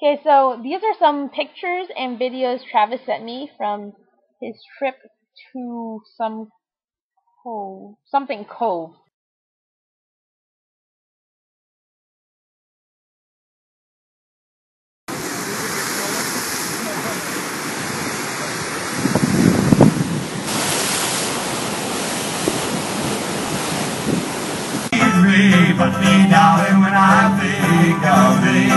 Okay, so these are some pictures and videos Travis sent me from his trip to something Cove. But me, darling, when I think of thee.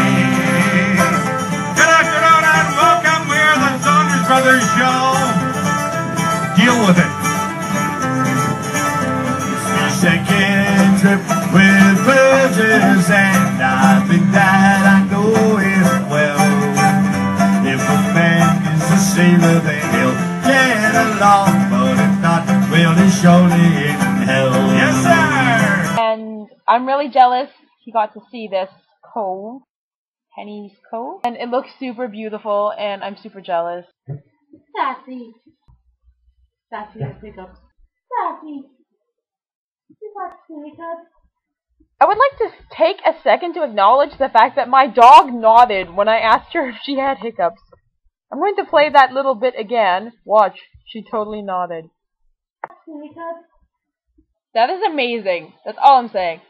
Good afternoon and welcome. We're the Saunders Brothers Show. Deal with it. It's my second trip with Burgess, and I think that I know it well. If a man is a sailor, then he'll get along, but if not, well, he's surely in hell. Yes, sir! And I'm really jealous he got to see this cove, Penny's Cove, and it looks super beautiful, and I'm super jealous. Sassy. Sassy has hiccups. Sassy. You got hiccups. I would like to take a second to acknowledge the fact that my dog nodded when I asked her if she had hiccups. I'm going to play that little bit again. Watch, she totally nodded. Hiccups. That is amazing. That's all I'm saying.